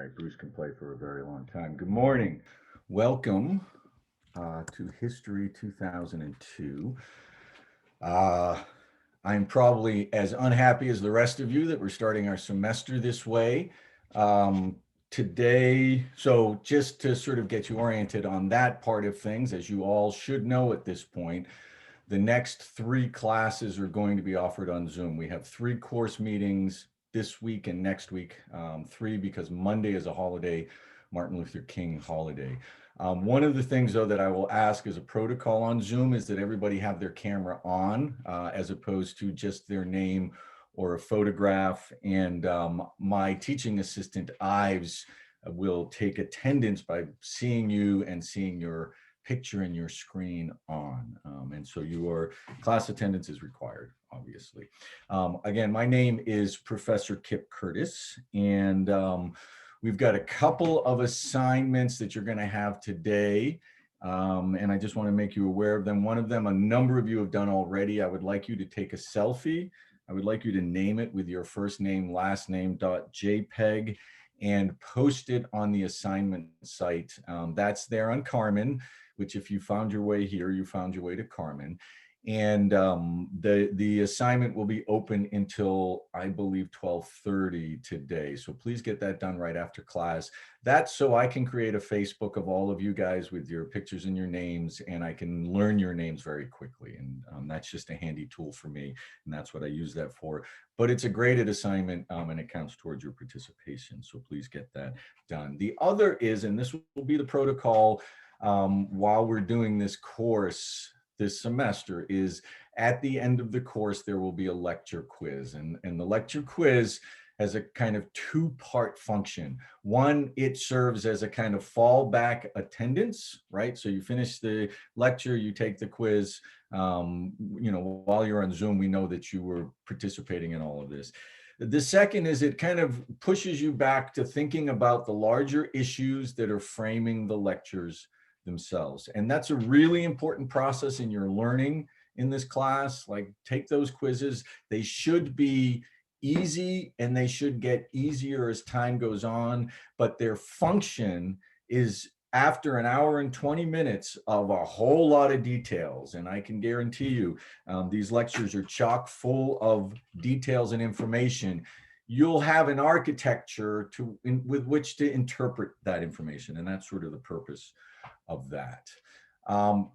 right, Bruce can play for a very long time. Good morning. Welcome to History 2002. Uh, I'm probably as unhappy as the rest of you that we're starting our semester this way. Um, Today, so just to sort of get you oriented on that part of things, as you all should know at this point, the next three classes are going to be offered on Zoom. We have three course meetings this week and next week, three because Monday is a holiday, Martin Luther King holiday. One of the things, though, that I will ask as a protocol on Zoom is that everybody have their camera on as opposed to just their name or a photograph. And my teaching assistant, Ives, will take attendance by seeing you and seeing your picture in your screen on. And so your class attendance is required, obviously. Again, my name is Professor Kip Curtis, and we've got a couple of assignments that you're going to have today. And I just want to make you aware of them. One of them, a number of you have done already. I would like you to take a selfie. I would like you to name it with your first name, last name, .jpeg, and post it on the assignment site. That's there on Carmen, which if you found your way here, you found your way to Carmen. And the assignment will be open until, I believe, 12:30 today. So please get that done right after class. That's so I can create a Facebook of all of you guys with your pictures and your names, and I can learn your names very quickly. And that's just a handy tool for me, and that's what I use that for. But it's a graded assignment, and it counts towards your participation. So please get that done. The other is, and this will be the protocol while we're doing this course this semester, is at the end of the course, there will be a lecture quiz. And the lecture quiz has a kind of two-part function. One, it serves as a kind of fallback attendance, right? So you finish the lecture, you take the quiz. While you're on Zoom, we know that you were participating in all of this. The second is it kind of pushes you back to thinking about the larger issues that are framing the lectures themselves. And that's a really important process in your learning in this class. Like, take those quizzes. They should be easy and they should get easier as time goes on, but their function is after an hour and 20 minutes of a whole lot of details. And I can guarantee you, these lectures are chock full of details and information. You'll have an architecture with which to interpret that information. And that's sort of the purpose of that.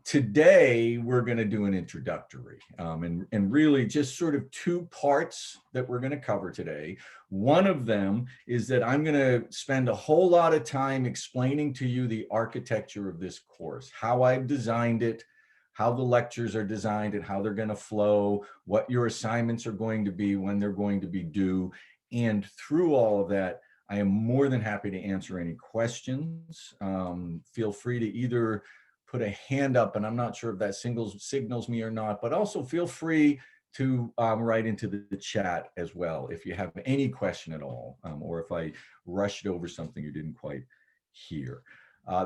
Today, we're going to do an introductory and really just sort of two parts that we're going to cover today. One of them is that I'm going to spend a whole lot of time explaining to you the architecture of this course, how I've designed it, how the lectures are designed and how they're going to flow, what your assignments are going to be, when they're going to be due. And through all of that, I am more than happy to answer any questions. Feel free to either put a hand up, and I'm not sure if that signals me or not, but also feel free to write into the chat as well if you have any question at all, or if I rushed over something you didn't quite hear.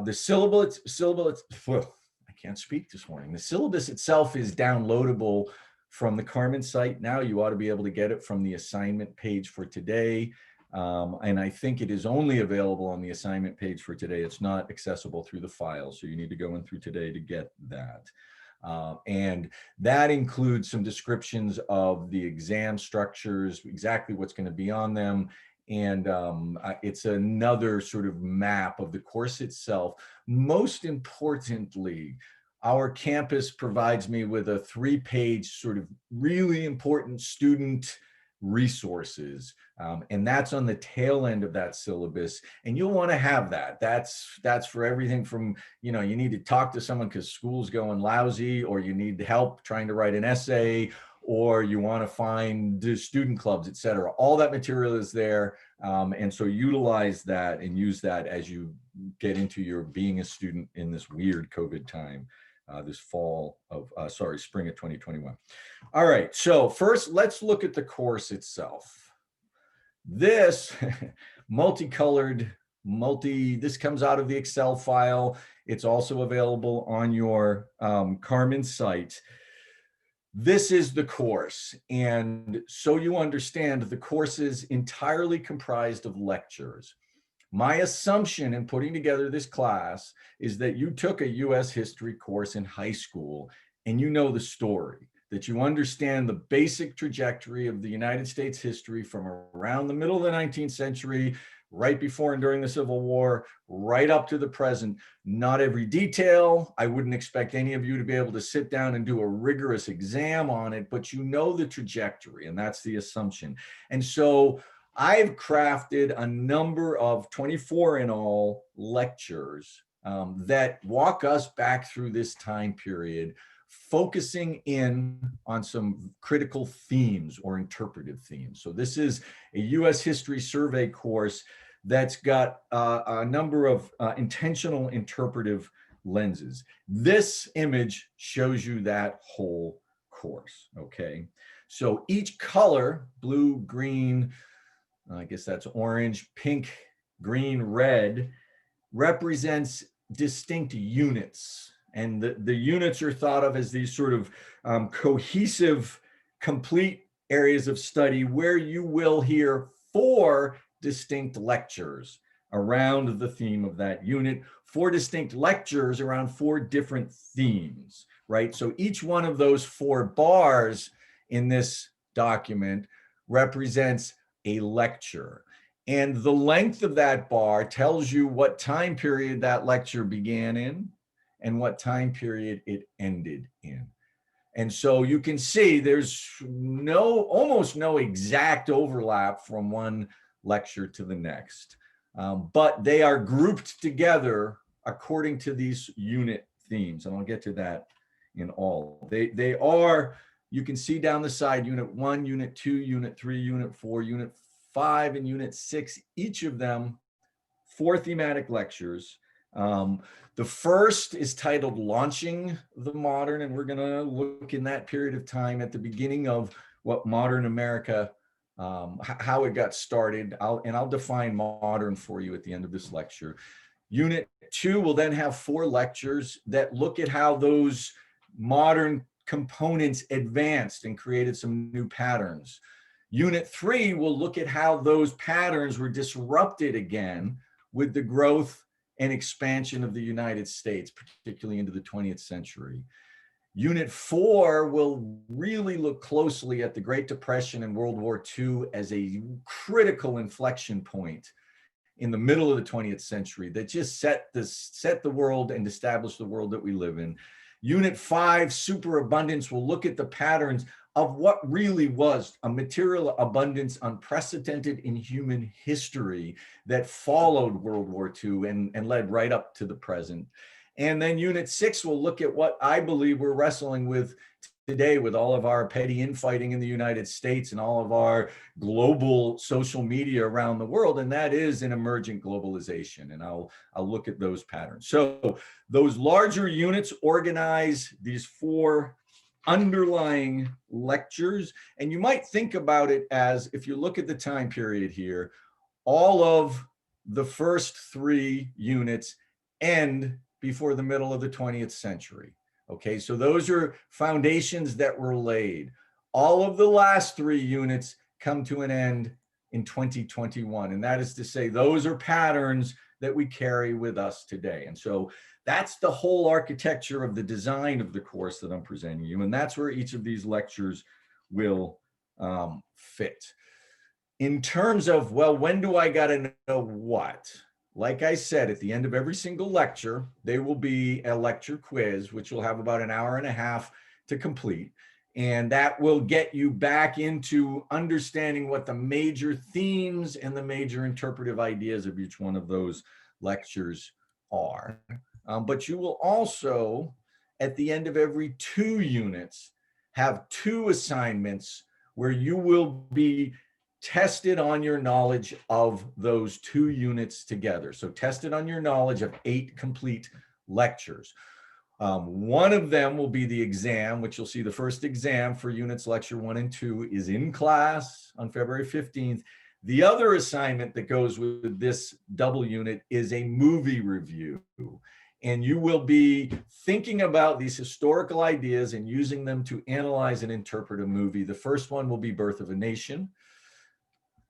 The syllabus, I can't speak this morning. The syllabus itself is downloadable from the Carmen site. Now you ought to be able to get it from the assignment page for today. And I think it is only available on the assignment page for today. It's not accessible through the file, so you need to go in through today to get that. And that includes some descriptions of the exam structures, exactly what's going to be on them. And it's another sort of map of the course itself. Most importantly, our campus provides me with a 3-page sort of really important student resources. And that's on the tail end of that syllabus. And you'll want to have that. That's for everything from, you need to talk to someone because school's going lousy, or you need help trying to write an essay, or you want to find the student clubs, et cetera. All that material is there. And so utilize that and use that as you get into your being a student in this weird COVID time. This spring of 2021. All right, so first let's look at the course itself. This multicolored, this comes out of the Excel file. It's also available on your Carmen site. This is the course, and so you understand, the course is entirely comprised of lectures. My assumption in putting together this class is that you took a US history course in high school and you know the story, that you understand the basic trajectory of the United States history from around the middle of the 19th century, right before and during the Civil War, right up to the present. Not every detail. I wouldn't expect any of you to be able to sit down and do a rigorous exam on it, but you know the trajectory, and that's the assumption. And so I've crafted a number of 24 in all lectures that walk us back through this time period, focusing in on some critical themes or interpretive themes. So this is a US history survey course that's got a number of intentional interpretive lenses. This image shows you that whole course, okay? So each color, blue, green, I guess that's orange, pink, green, red, represents distinct units. And the units are thought of as these sort of cohesive, complete areas of study where you will hear 4 distinct lectures around the theme of that unit, 4 distinct lectures around 4 different themes, right? So each one of those 4 bars in this document represents a lecture. And the length of that bar tells you what time period that lecture began in and what time period it ended in. And so you can see there's almost no exact overlap from one lecture to the next, but they are grouped together according to these unit themes. And I'll get to that in all. They are, you can see down the side, Unit 1, Unit 2, Unit 3, Unit 4, Unit 5, and Unit 6, each of them 4 thematic lectures. The first is titled Launching the Modern, and we're going to look in that period of time at the beginning of what modern America, how it got started. I'll define modern for you at the end of this lecture. Unit 2 will then have 4 lectures that look at how those modern components advanced and created some new patterns. Unit 3 will look at how those patterns were disrupted again with the growth and expansion of the United States, particularly into the 20th century. Unit 4 will really look closely at the Great Depression and World War II as a critical inflection point in the middle of the 20th century that just set the world and established the world that we live in. Unit 5, Superabundance, will look at the patterns of what really was a material abundance unprecedented in human history that followed World War II and led right up to the present. And then Unit 6 will look at what I believe we're wrestling with today with all of our petty infighting in the United States and all of our global social media around the world, and that is an emergent globalization. And I'll look at those patterns. So those larger units organize these 4 underlying lectures, and you might think about it as, if you look at the time period here, all of the first 3 units end before the middle of the 20th century. Okay, so those are foundations that were laid. All of the last 3 units come to an end in 2021. And that is to say, those are patterns that we carry with us today. And so that's the whole architecture of the design of the course that I'm presenting you. And that's where each of these lectures will fit. In terms of, well, when do I got to know what? Like I said, at the end of every single lecture, there will be a lecture quiz, which will have about an hour and a half to complete. And that will get you back into understanding what the major themes and the major interpretive ideas of each one of those lectures are. But you will also, at the end of every 2 units, have 2 assignments where you will be tested on your knowledge of those 2 units together. So tested on your knowledge of 8 complete lectures. One of them will be the exam, which you'll see the first exam for units lecture 1 and 2 is in class on February 15th. The other assignment that goes with this double unit is a movie review. And you will be thinking about these historical ideas and using them to analyze and interpret a movie. The first one will be Birth of a Nation.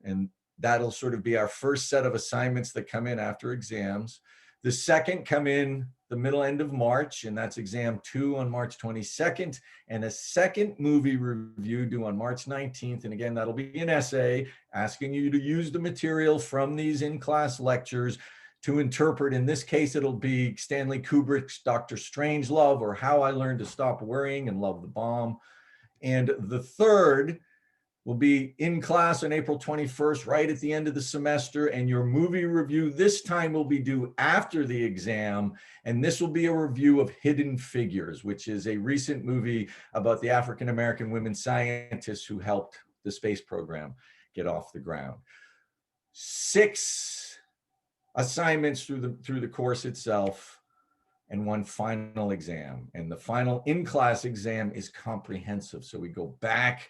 And That'll sort of be our first set of assignments that come in after exams. The second come in the middle end of March, and that's exam 2 on March 22nd, and a second movie review due on March 19th. And again, that'll be an essay asking you to use the material from these in-class lectures to interpret. In this case, it'll be Stanley Kubrick's Dr. Strangelove, or How I Learned to Stop Worrying and Love the Bomb. And the third will be in class on April 21st, right at the end of the semester. And your movie review this time will be due after the exam. And this will be a review of Hidden Figures, which is a recent movie about the African-American women scientists who helped the space program get off the ground. 6 assignments through the course itself, and 1 final exam. And the final in-class exam is comprehensive. So we go back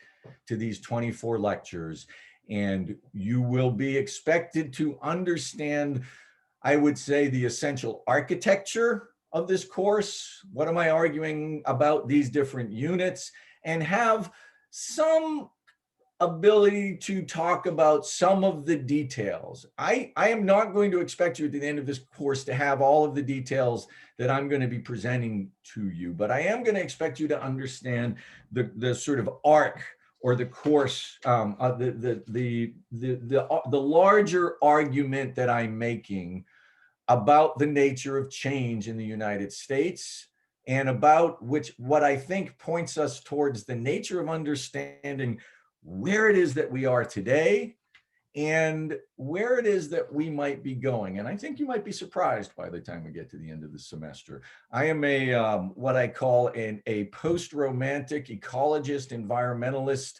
to these 24 lectures, and you will be expected to understand, I would say, the essential architecture of this course. What am I arguing about these different units? And have some ability to talk about some of the details. I am not going to expect you at the end of this course to have all of the details that I'm going to be presenting to you, but I am going to expect you to understand the sort of arc or the course, the larger argument that I'm making about the nature of change in the United States, and about what I think points us towards the nature of understanding where it is that we are today and where it is that we might be going. And I think you might be surprised by the time we get to the end of the semester. I am what I call a post-romantic ecologist, environmentalist,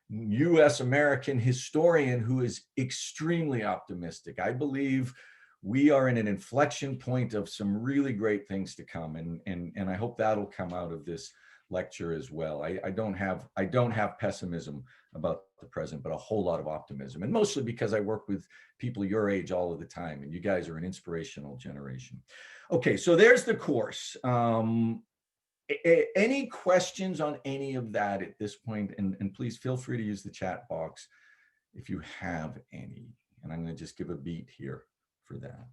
US American historian who is extremely optimistic. I believe we are in an inflection point of some really great things to come. And I hope that'll come out of this lecture as well. I don't have pessimism about the present, but a whole lot of optimism, and mostly because I work with people your age all of the time, and you guys are an inspirational generation. Okay, so there's the course. Any questions on any of that at this point? And please feel free to use the chat box if you have any. And I'm going to just give a beat here for that.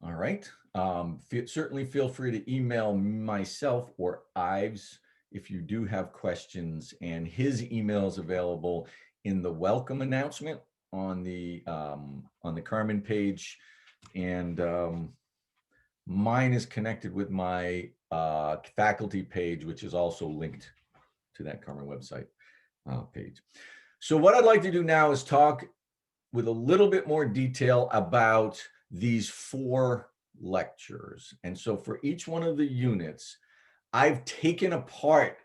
All right. Certainly feel free to email myself or Ives if you do have questions, and his email is available in the welcome announcement on the Carmen page, and mine is connected with my faculty page, which is also linked to that Carmen website page. So what I'd like to do now is talk with a little bit more detail about these 4 lectures. And so for each one of the units, I've taken apart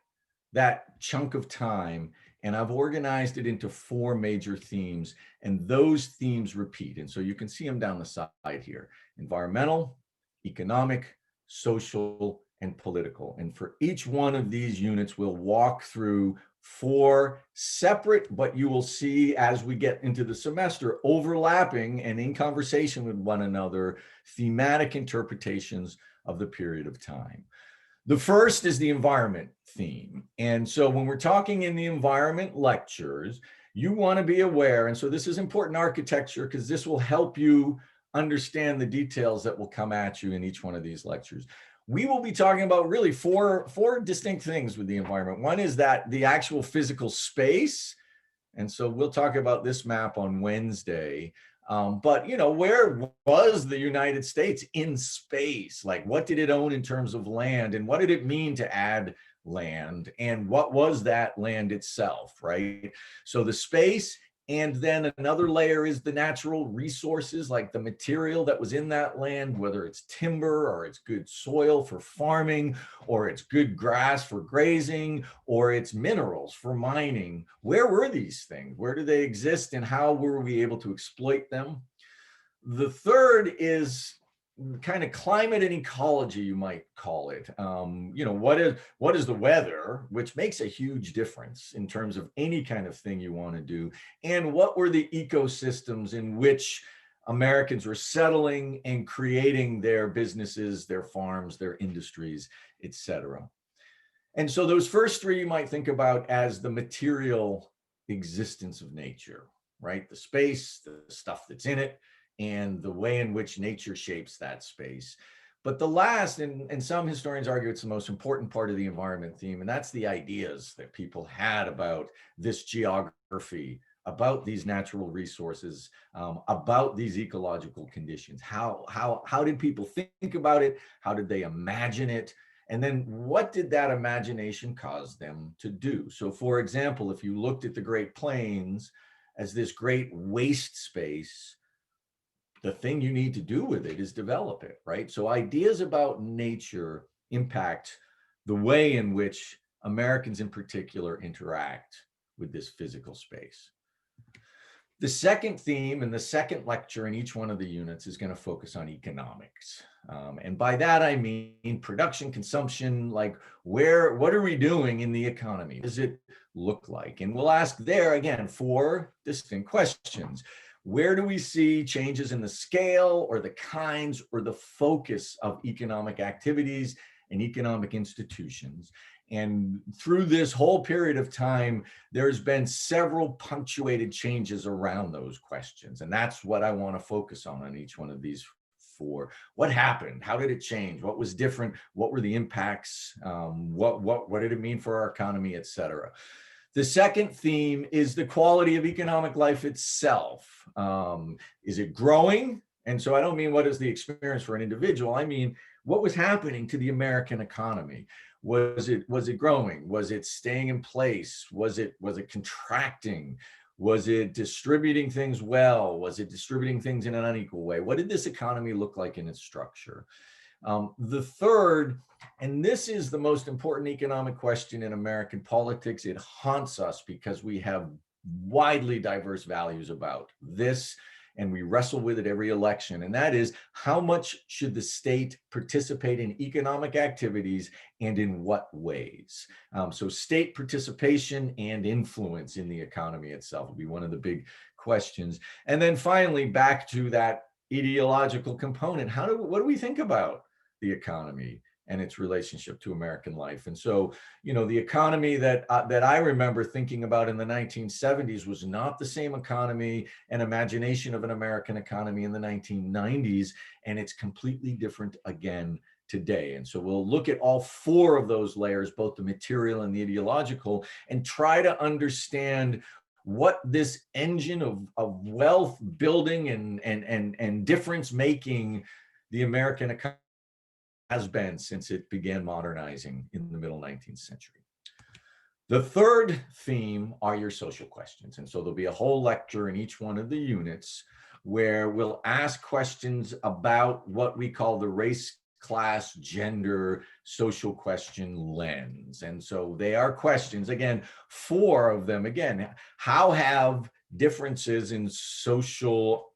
that chunk of time and I've organized it into 4 major themes, and those themes repeat. And so you can see them down the side here: environmental, economic, social, and political. And for each one of these units, we'll walk through 4 separate, but you will see as we get into the semester, overlapping and in conversation with one another, thematic interpretations of the period of time. The first is the environment theme. And so when we're talking in the environment lectures, you want to be aware, and so this is important architecture because this will help you understand the details that will come at you in each one of these lectures. We will be talking about really four distinct things with the environment. One is that the actual physical space. And so we'll talk about this map on Wednesday. But, you know, where was the United States in space? Like, what did it own in terms of land? And what did it mean to add land? And what was that land itself, right? So the space. And then another layer is the natural resources, like the material that was in that land, whether it's timber or it's good soil for farming, or it's good grass for grazing, or it's minerals for mining. Where were these things? Where do they exist, and how were we able to exploit them? The third is kind of climate and ecology, you might call it. You know, what is the weather, which makes a huge difference in terms of any kind of thing you want to do, and what were the ecosystems in which Americans were settling and creating their businesses, their farms, their industries, etc. And so those first three you might think about as the material existence of nature, right? The space, the stuff that's in it, and the way in which nature shapes that space. But the last, and some historians argue it's the most important part of the environment theme, and that's the ideas that people had about this geography, about these natural resources, about these ecological conditions. How did people think about it? How did they imagine it? And then what did that imagination cause them to do? So for example, if you looked at the Great Plains as this great waste space, the thing you need to do with it is develop it, right? So ideas about nature impact the way in which Americans in particular interact with this physical space. The second theme and the second lecture in each one of the units is going to focus on economics. And by that, I mean production, consumption, like what are we doing in the economy? What does it look like? And we'll ask there again 4 distinct questions. Where do we see changes in the scale or the kinds or the focus of economic activities and economic institutions? And through this whole period of time, there's been several punctuated changes around those questions. And that's what I want to focus on each one of these 4. What happened? How did it change? What was different? What were the impacts? What did it mean for our economy, et cetera? The second theme is the quality of economic life itself. Is it growing? And so I don't mean what is the experience for an individual. I mean, what was happening to the American economy? Was it growing? Was it staying in place? Was it contracting? Was it distributing things well? Was it distributing things in an unequal way? What did this economy look like in its structure? The third, and this is the most important economic question in American politics, it haunts us because we have widely diverse values about this, and we wrestle with it every election, and that is how much should the state participate in economic activities and in what ways? So state participation and influence in the economy itself will be one of the big questions. And then finally, back to that ideological component, what do we think about the economy and its relationship to American life? And so, the economy that I remember thinking about in the 1970s was not the same economy and imagination of an American economy in the 1990s, and it's completely different again today. And so we'll look at all 4 of those layers, both the material and the ideological, and try to understand what this engine of wealth building and difference making the American economy has been since it began modernizing in the middle 19th century. The third theme are your social questions. And so there'll be a whole lecture in each one of the units where we'll ask questions about what we call the race, class, gender, social question lens. And so they are questions, again, 4 of them. Again, how have differences in social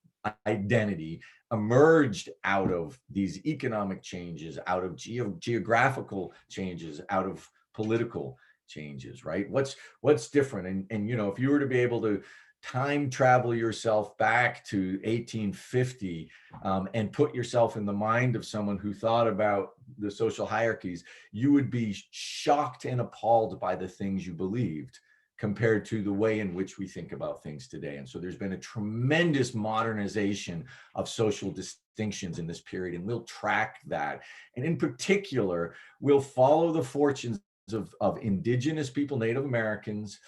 identity emerged out of these economic changes, out of geographical changes, out of political changes, right? What's different? And if you were to be able to time travel yourself back to 1850 and put yourself in the mind of someone who thought about the social hierarchies, you would be shocked and appalled by the things you believed compared to the way in which we think about things today. And so there's been a tremendous modernization of social distinctions in this period, and we'll track that. And in particular, we'll follow the fortunes of indigenous people, Native Americans,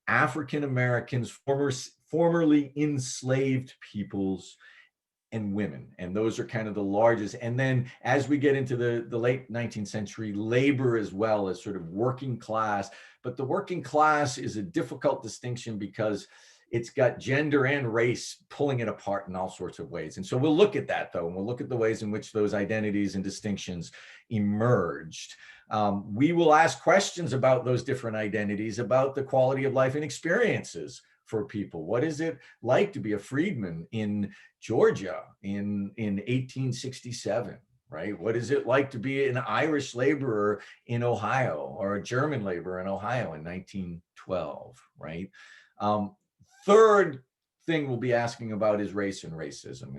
African Americans, formerly enslaved peoples, and women. And those are kind of the largest. And then as we get into the late 19th century, labor as well as sort of working class. But the working class is a difficult distinction because it's got gender and race pulling it apart in all sorts of ways. And so we'll look at that, though, and we'll look at the ways in which those identities and distinctions emerged. We will ask questions about those different identities, about the quality of life and experiences for people. What is it like to be a freedman in Georgia in 1867? Right? What is it like to be an Irish laborer in Ohio or a German laborer in Ohio in 1912? Right? Third thing we'll be asking about is race and racism.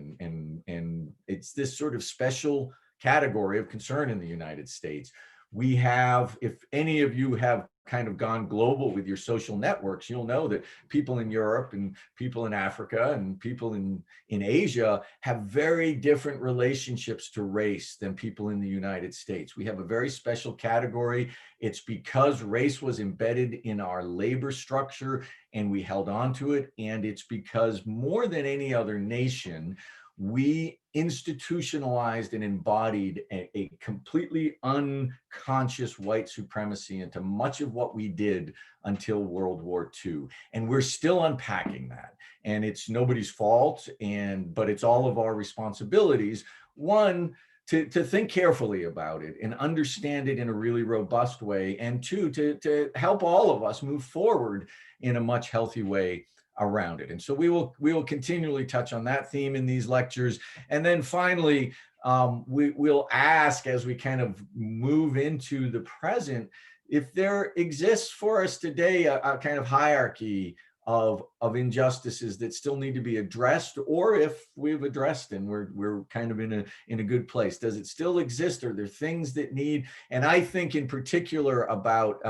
And it's this sort of special category of concern in the United States. We have, if any of you have kind of gone global with your social networks, you'll know that people in Europe and people in Africa and people in Asia have very different relationships to race than people in the United States. We have a very special category. It's because race was embedded in our labor structure and we held on to it. And it's because more than any other nation, we institutionalized and embodied a completely unconscious white supremacy into much of what we did until World War II. And we're still unpacking that. And it's nobody's fault, but it's all of our responsibilities. One, to think carefully about it and understand it in a really robust way. And two, to help all of us move forward in a much healthy way around it. And so we will continually touch on that theme in these lectures. And then finally, we'll ask, as we kind of move into the present, if there exists for us today a kind of hierarchy of injustices that still need to be addressed, or if we've addressed and we're kind of in a good place. Does it still exist? Are there things that need? And I think in particular about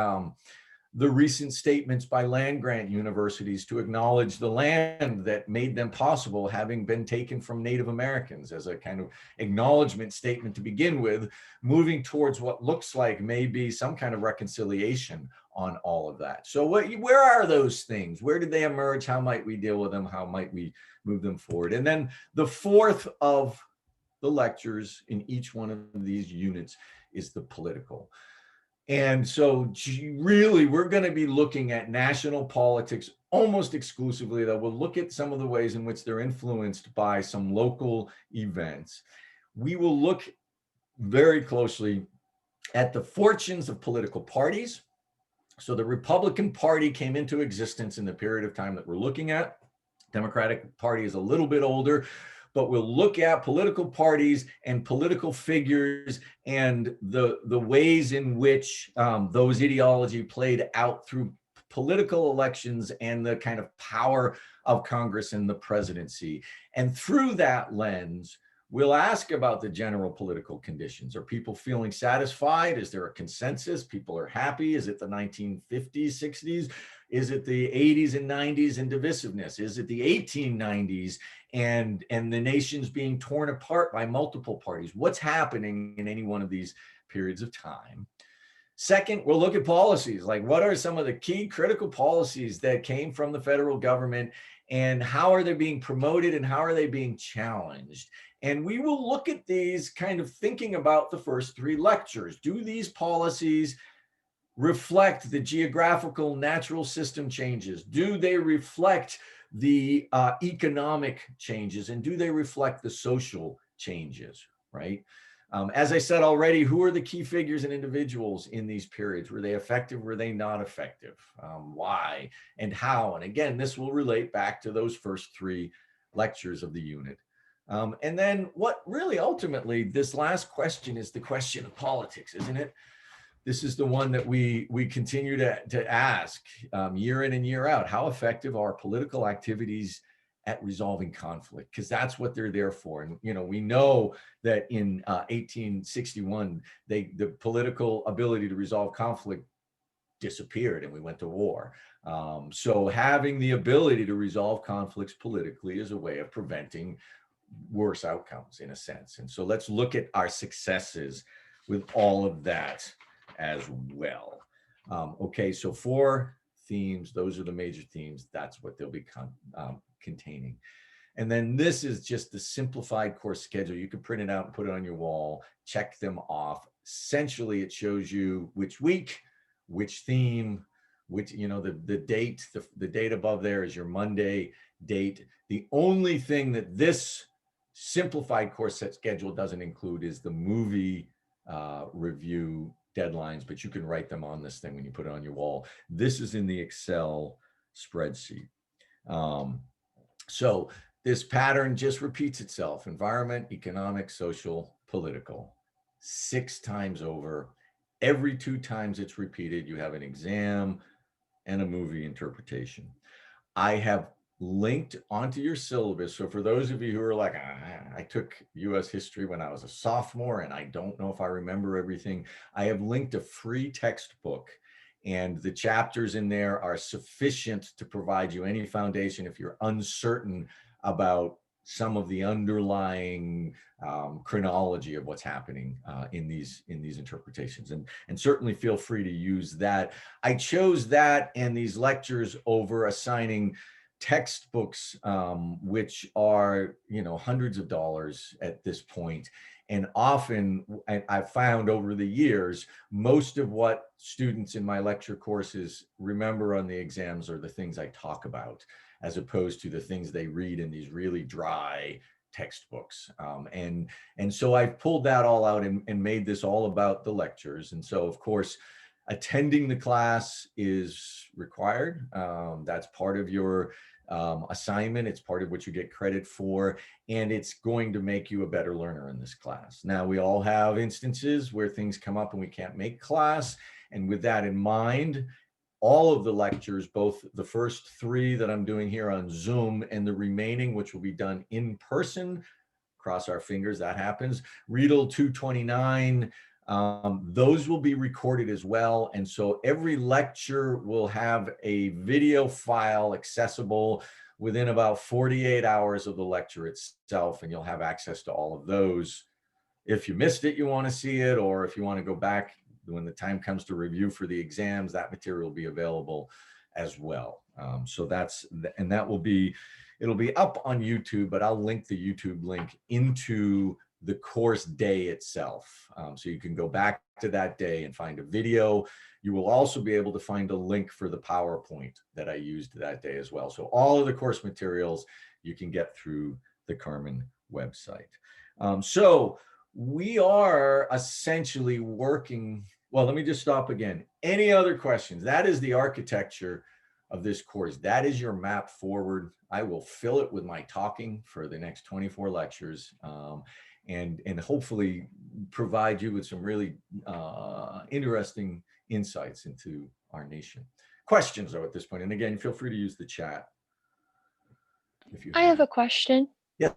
the recent statements by land-grant universities to acknowledge the land that made them possible having been taken from Native Americans as a kind of acknowledgement statement to begin with, moving towards what looks like maybe some kind of reconciliation on all of that. So where are those things? Where did they emerge? How might we deal with them? How might we move them forward? And then the fourth of the lectures in each one of these units is the political. And so really, we're going to be looking at national politics almost exclusively, though we'll look at some of the ways in which they're influenced by some local events. We will look very closely at the fortunes of political parties. So the Republican Party came into existence in the period of time that we're looking at. Democratic Party is a little bit older, but we'll look at political parties and political figures and the ways in which those ideology played out through political elections and the kind of power of Congress and the presidency. And through that lens, we'll ask about the general political conditions. Are people feeling satisfied? Is there a consensus? People are happy? Is it the 1950s, 60s? Is it the 80s and 90s and divisiveness? Is it the 1890s and the nation's being torn apart by multiple parties? What's happening in any one of these periods of time? Second, we'll look at policies, like what are some of the key critical policies that came from the federal government and how are they being promoted and how are they being challenged? And we will look at these kind of thinking about the first three lectures. Do these policies reflect the geographical natural system changes? Do they reflect the economic changes? And do they reflect the social changes, right? As I said already, who are the key figures and individuals in these periods? Were they effective? Were they not effective? Why and how? And again, this will relate back to those first three lectures of the unit. And then what really ultimately, this last question is the question of politics, isn't it? This is the one that we continue to ask year in and year out. How effective are political activities at resolving conflict? Because that's what they're there for. And we know that in 1861, the political ability to resolve conflict disappeared and we went to war. So having the ability to resolve conflicts politically is a way of preventing worse outcomes in a sense. And so let's look at our successes with all of that as well. Okay, so 4 themes, those are the major themes. That's what they'll be containing. And then this is just the simplified course schedule. You can print it out and put it on your wall, check them off. Essentially, it shows you which week, which theme, which, the date, the date above there is your Monday date. The only thing that this simplified course set schedule doesn't include is the movie review deadlines, but you can write them on this thing when you put it on your wall. This is in the Excel spreadsheet. So this pattern just repeats itself: environment, economic, social, political, 6 times over. Every 2 times it's repeated, you have an exam and a movie interpretation. I have linked onto your syllabus. So for those of you who are like, I took US history when I was a sophomore and I don't know if I remember everything, I have linked a free textbook, and the chapters in there are sufficient to provide you any foundation if you're uncertain about some of the underlying chronology of what's happening in these interpretations, and certainly feel free to use that. I chose that and these lectures over assigning textbooks, which are, you know, hundreds of dollars at this point. And often I've found over the years, most of what students in my lecture courses remember on the exams are the things I talk about, as opposed to the things they read in these really dry textbooks. And so I've pulled that all out and made this all about the lectures. And so, of course, attending the class is required. That's part of your assignment. It's part of what you get credit for, and it's going to make you a better learner in this class. Now, we all have instances where things come up and we can't make class. And with that in mind, all of the lectures, both the first 3 that I'm doing here on Zoom and the remaining, which will be done in person, cross our fingers that happens, Riedel 229, those will be recorded as well. And so every lecture will have a video file accessible within about 48 hours of the lecture itself, and you'll have access to all of those. If you missed it, you want to see it, or if you want to go back when the time comes to review for the exams, that material will be available as well. So that's, and that will be, it'll be up on YouTube, but I'll link the YouTube link into the course day itself. So you can go back to that day and find a video. You will also be able to find a link for the PowerPoint that I used that day as well. So all of the course materials you can get through the Carmen website. So we are essentially working, well, let me just stop again. Any other questions? That is the architecture of this course. That is your map forward. I will fill it with my talking for the next 24 lectures, and hopefully provide you with some really interesting insights into our nation. Questions though at this point, and again, feel free to use the chat. If you I have a question. Yes.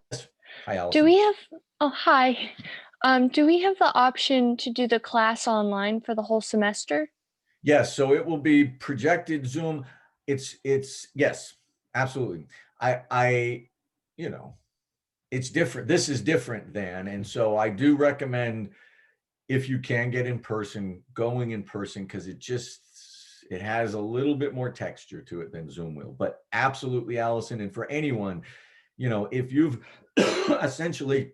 Hi, Allison. Do we have, oh, hi. Do we have the option to do the class online for the whole semester? Yes, so it will be projected Zoom. It's yes, absolutely. I you know, it's different. This is different than, and so I do recommend, if you can get in person, going in person, because it has a little bit more texture to it than Zoom will. But absolutely, Allison, and for anyone, you know, if you've essentially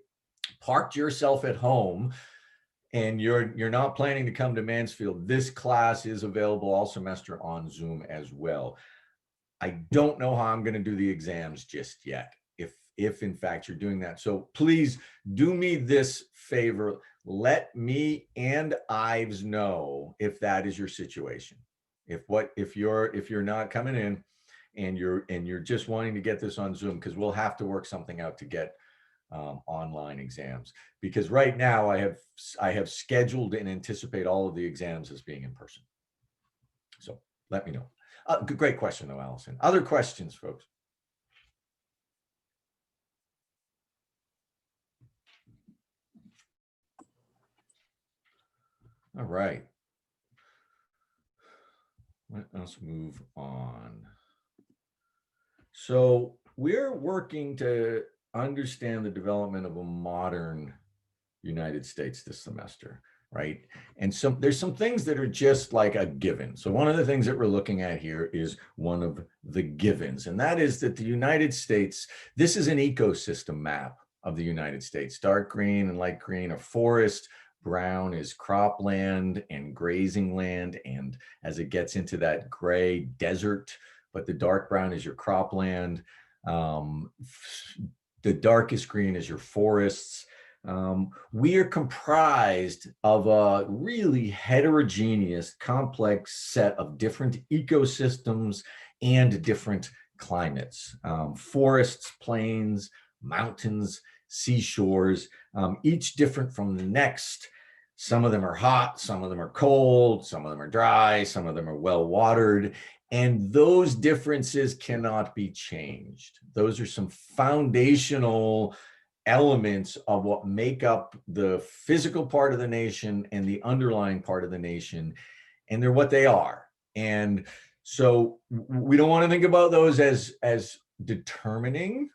parked yourself at home and you're not planning to come to Mansfield, this class is available all semester on Zoom as well. I don't know how I'm going to do the exams just yet, if in fact you're doing that. So please do me this favor. Let me and Ives know if that is your situation. If you're not coming in and you're just wanting to get this on Zoom, because we'll have to work something out to get online exams, because right now I have scheduled and anticipate all of the exams as being in person. So let me know. Great question though, Allison. Other questions, folks? All right. Let us move on. So we're working to understand the development of a modern United States this semester, right? And so there's some things that are just like a given. So one of the things that we're looking at here is one of the givens, and that is that the United States, this is an ecosystem map of the United States. Dark green and light green are forest, brown is cropland and grazing land, and as it gets into that gray, desert, but the dark brown is your cropland. The darkest green is your forests. We are comprised of a really heterogeneous, complex set of different ecosystems and different climates. Forests, plains, mountains, seashores, each different from the next. Some of them are hot, some of them are cold, some of them are dry, some of them are well watered. And those differences cannot be changed. Those are some foundational elements of what make up the physical part of the nation and the underlying part of the nation. And they're what they are. And so we don't want to think about those as determining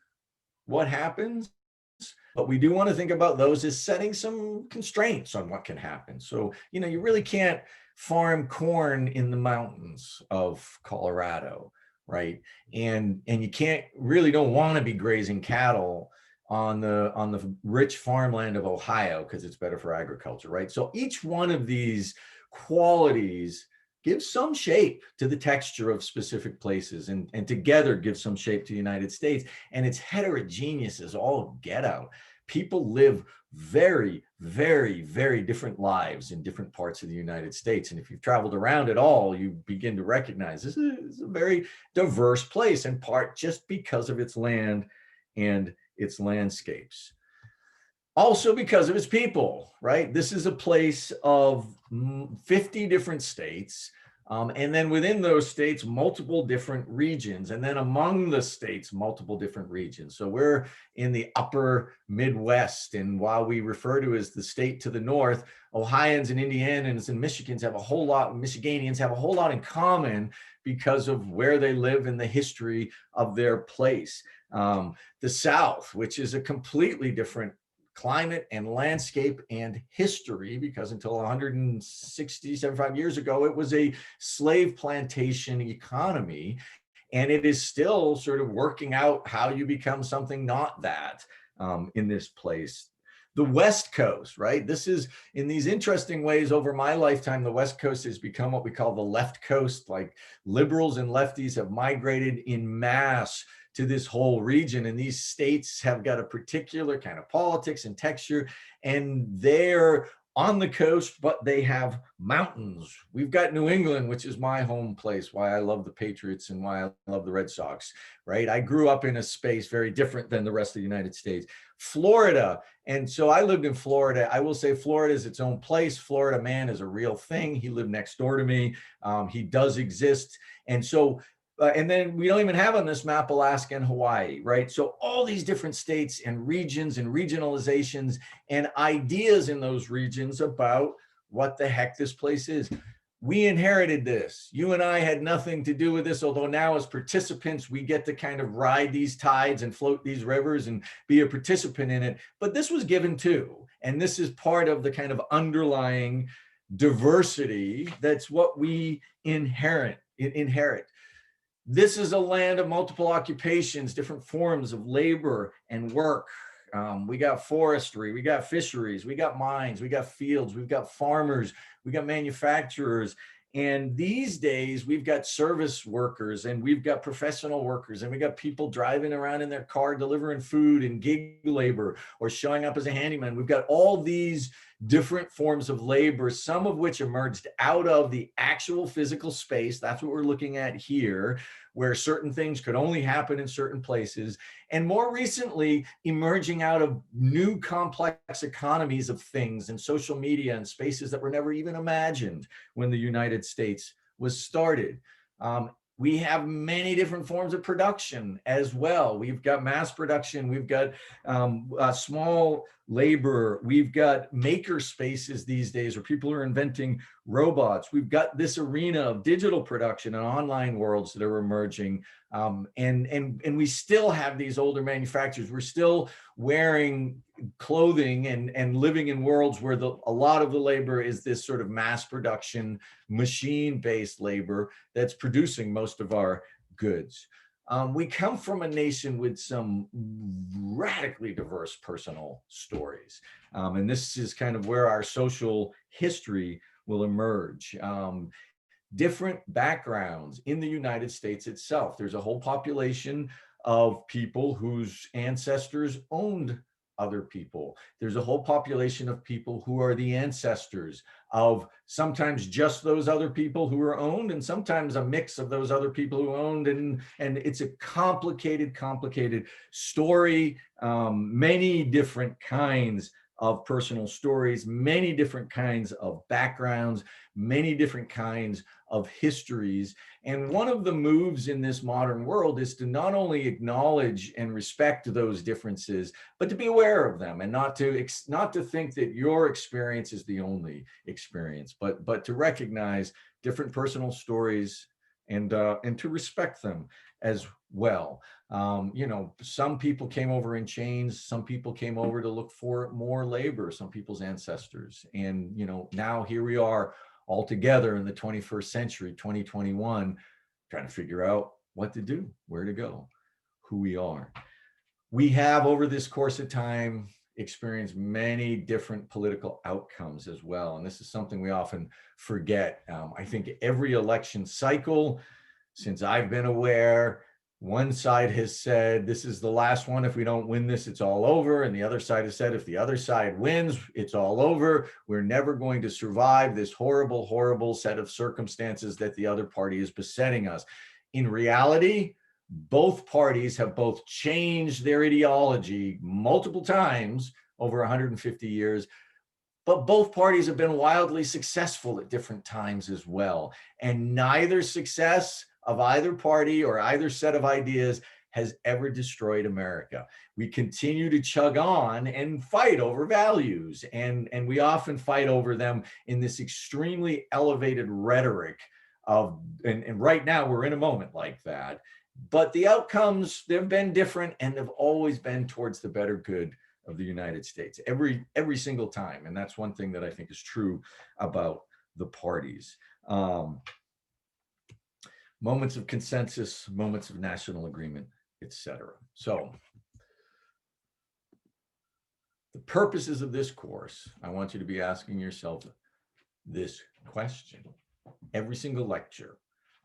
what happens, but we do want to think about those as setting some constraints on what can happen. So, you really can't farm corn in the mountains of Colorado, right? And you can't really don't want to be grazing cattle on the rich farmland of Ohio because it's better for agriculture, right? So each one of these qualities gives some shape to the texture of specific places and together gives some shape to the United States. And it's heterogeneous as all get out. People live very, very, very different lives in different parts of the United States. And if you've traveled around at all, you begin to recognize this is a very diverse place, in part just because of its land and its landscapes. Also because of its people, right? This is a place of 50 different states. And then within those states, multiple different regions. And then among the states, multiple different regions. So we're in the upper Midwest. And while we refer to as the state to the north, Ohioans and Indianans and Michigans have a whole lot, Michiganians have a whole lot in common because of where they live and the history of their place. The South, which is a completely different climate and landscape and history, because until 160, 75 years ago, it was a slave plantation economy. And it is still sort of working out how you become something not that in this place. The West Coast, right? This is in these interesting ways over my lifetime, the West Coast has become what we call the left coast. Like liberals and lefties have migrated in mass to this whole region. And these states have got a particular kind of politics and texture, and they're on the coast, but they have mountains. We've got New England, which is my home place, why I love the Patriots and why I love the Red Sox, right? I grew up in a space very different than the rest of the United States. Florida, and so I lived in Florida. I will say Florida is its own place. Florida man is a real thing. He lived next door to me. He does exist. And so and then we don't even have on this map Alaska and Hawaii, right? So all these different states and regions and regionalizations and ideas in those regions about what the heck this place is. We inherited this. You and I had nothing to do with this, although now as participants, we get to kind of ride these tides and float these rivers and be a participant in it. But this was given too. And this is part of the kind of underlying diversity that's what we inherit. This is a land of multiple occupations, different forms of labor and work. We got forestry, we got fisheries, we got mines, we got fields, we've got farmers, we got manufacturers. And these days we've got service workers and we've got professional workers and we got people driving around in their car delivering food and gig labor or showing up as a handyman. We've got all these different forms of labor, some of which emerged out of the actual physical space. That's what we're looking at here, where certain things could only happen in certain places. And more recently, emerging out of new complex economies of things and social media and spaces that were never even imagined when the United States was started. We have many different forms of production as well. We've got mass production, we've got small labor, we've got maker spaces these days where people are inventing robots. We've got this arena of digital production and online worlds that are emerging. And we still have these older manufacturers. We're still wearing clothing and living in worlds where a lot of the labor is this sort of mass production, machine-based labor that's producing most of our goods. We come from a nation with some radically diverse personal stories. And this is kind of where our social history will emerge. Different backgrounds in the United States itself. There's a whole population of people whose ancestors owned other people. There's a whole population of people who are the ancestors of sometimes just those other people who were owned and sometimes a mix of those other people who owned. And it's a complicated story, many different kinds of personal stories, many different kinds of backgrounds, many different kinds of histories. And one of the moves in this modern world is to not only acknowledge and respect those differences, but to be aware of them and not to think that your experience is the only experience, but to recognize different personal stories and to respect them as well. Some people came over in chains. Some people came over to look for more labor, some people's ancestors. And, now here we are all together in the 21st century, 2021, trying to figure out what to do, where to go, who we are. We have, over this course of time, experienced many different political outcomes as well. And this is something we often forget. I think every election cycle, since I've been aware, one side has said, this is the last one. If we don't win this, it's all over. And the other side has said, if the other side wins, it's all over. We're never going to survive this horrible, horrible set of circumstances that the other party is besetting us. In reality, both parties have both changed their ideology multiple times over 150 years, but both parties have been wildly successful at different times as well. And neither success of either party or either set of ideas has ever destroyed America. We continue to chug on and fight over values. And we often fight over them in this extremely elevated rhetoric of, and right now we're in a moment like that. But the outcomes, they've been different and they've always been towards the better good of the United States, every single time. And that's one thing that I think is true about the parties. Moments of consensus, moments of national agreement, etc. So the purposes of this course, I want you to be asking yourself this question every single lecture,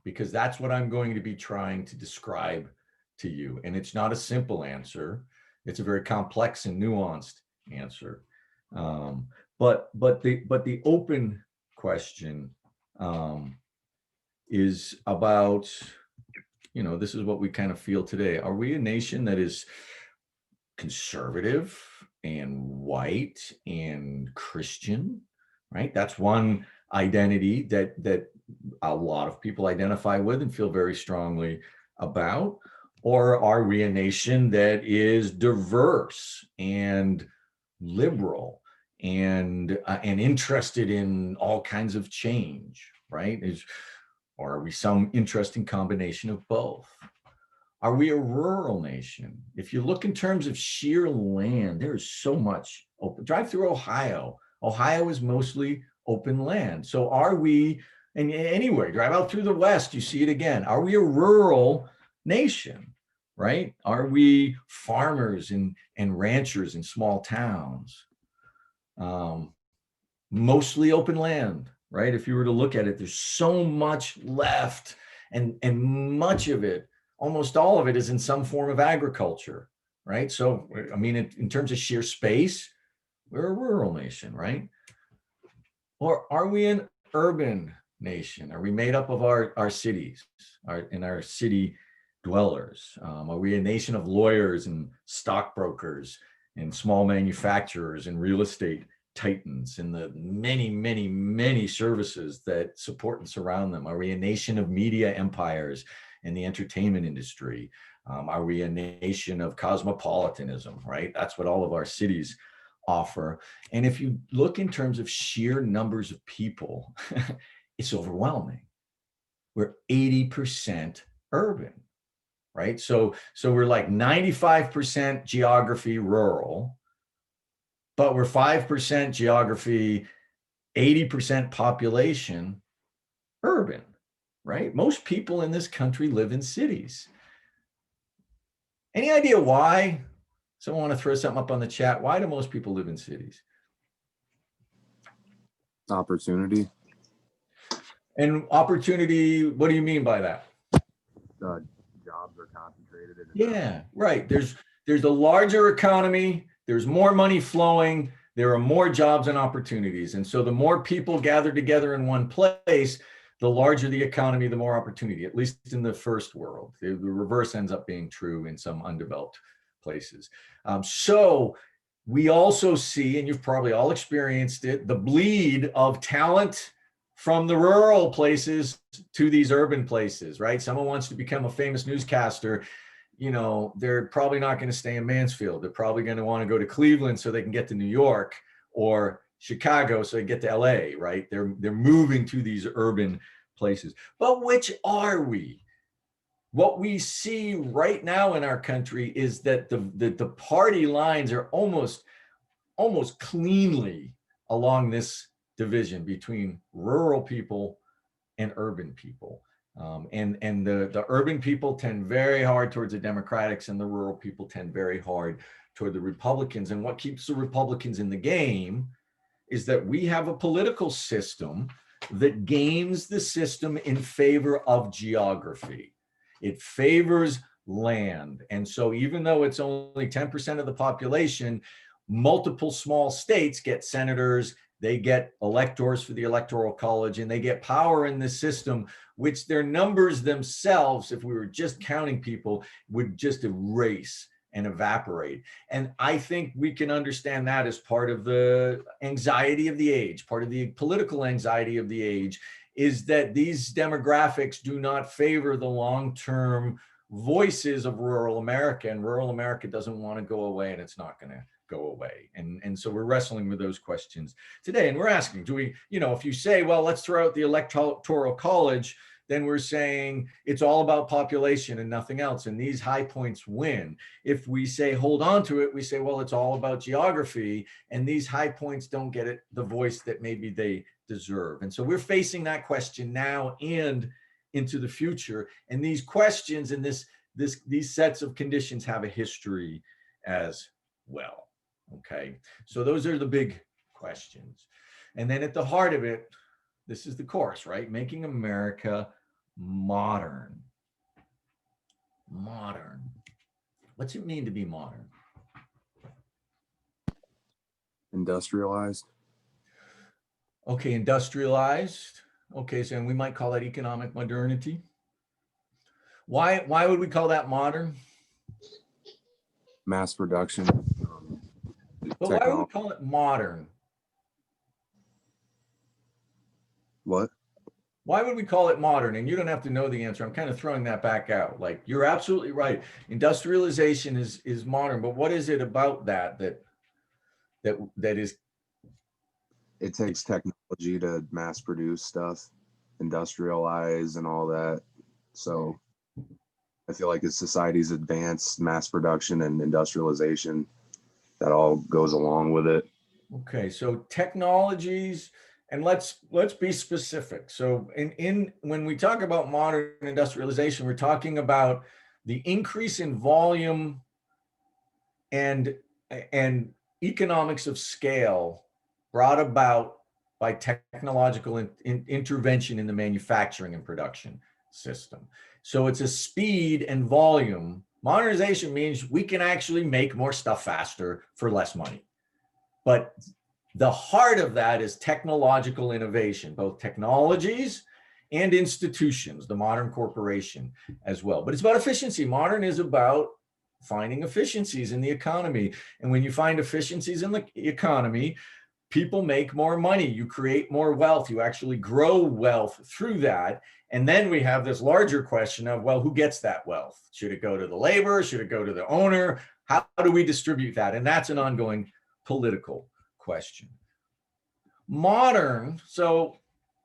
because that's what I'm going to be trying to describe to you. And it's not a simple answer. It's a very complex and nuanced answer. But the open question is about, this is what we kind of feel today. Are we a nation that is conservative and white and Christian, right? That's one identity that a lot of people identify with and feel very strongly about. Or are we a nation that is diverse and liberal and interested in all kinds of change, right? Or are we some interesting combination of both? Are we a rural nation? If you look in terms of sheer land, there is so much open. Drive through Ohio. Ohio is mostly open land. So are we, and anyway, drive out through the West, you see it again. Are we a rural nation, right? Are we farmers and ranchers in small towns? Mostly open land, right? If you were to look at it, there's so much left, and much of it, almost all of it, is in some form of agriculture, right? So, I mean, in terms of sheer space, we're a rural nation, right? Or are we an urban nation? Are we made up of our cities, our city dwellers? Are we a nation of lawyers and stockbrokers and small manufacturers and real estate titans and the many, many, many services that support and surround them? Are we a nation of media empires and the entertainment industry? Are we a nation of cosmopolitanism, right? That's what all of our cities offer. And if you look in terms of sheer numbers of people, it's overwhelming. We're 80% urban, right? So we're like 95% geography rural, but we're 5% geography, 80% population urban, right? Most people in this country live in cities. Any idea why? Someone want to throw something up on the chat? Why do most people live in cities? Opportunity. And opportunity, what do you mean by that? Jobs are concentrated in. Yeah, right. There's a larger economy. There's more money flowing. There are more jobs and opportunities. And so the more people gather together in one place, the larger the economy, the more opportunity, at least in the first world. The reverse ends up being true in some undeveloped places. So we also see, and you've probably all experienced it, the bleed of talent from the rural places to these urban places, right? Someone wants to become a famous newscaster, you know, they're probably not going to stay in Mansfield. They're probably going to want to go to Cleveland so they can get to New York, or Chicago so they get to LA, right? They're moving to these urban places. But which are we? What we see right now in our country is that the party lines are almost cleanly along this division between rural people and urban people. And the urban people tend very hard towards the Democrats, and the rural people tend very hard toward the Republicans. And what keeps the Republicans in the game is that we have a political system that games the system in favor of geography. It favors land. And so even though it's only 10% of the population, multiple small states get senators, they get electors for the Electoral College, and they get power in this system, which their numbers themselves, if we were just counting people, would just erase and evaporate. And I think we can understand that as part of the anxiety of the age, part of the political anxiety of the age, is that these demographics do not favor the long-term voices of rural America, and rural America doesn't want to go away, and it's not going to go away. And so we're wrestling with those questions today. And we're asking, do we, you know, if you say, well, let's throw out the Electoral College, then we're saying it's all about population and nothing else. And these high points win. If we say, hold on to it, we say, well, it's all about geography, and these high points don't get it the voice that maybe they deserve. And so we're facing that question now and into the future. And these questions and these sets of conditions have a history as well. Okay, so those are the big questions. And then at the heart of it, this is the course, right? Making America modern. Modern. What's it mean to be modern? Industrialized. Okay, industrialized. Okay, so we might call that economic modernity. Why would we call that modern? Mass production. But why would we call it modern? What? Why would we call it modern? And you don't have to know the answer. I'm kind of throwing that back out. Like, you're absolutely right. Industrialization is modern, but what is it about that is? It takes technology to mass produce stuff, industrialize and all that. So I feel like as society's advanced, mass production and industrialization, that all goes along with it. Okay, so technologies, and let's be specific. So in when we talk about modern industrialization, we're talking about the increase in volume and economics of scale brought about by technological intervention in the manufacturing and production system. So it's a speed and volume. Modernization means we can actually make more stuff faster for less money. But the heart of that is technological innovation, both technologies and institutions, the modern corporation as well. But it's about efficiency. Modern is about finding efficiencies in the economy. And when you find efficiencies in the economy, people make more money, you create more wealth, you actually grow wealth through that. And then we have this larger question of, well, who gets that wealth? Should it go to the labor? Should it go to the owner? How do we distribute that? And that's an ongoing political question. Modern, so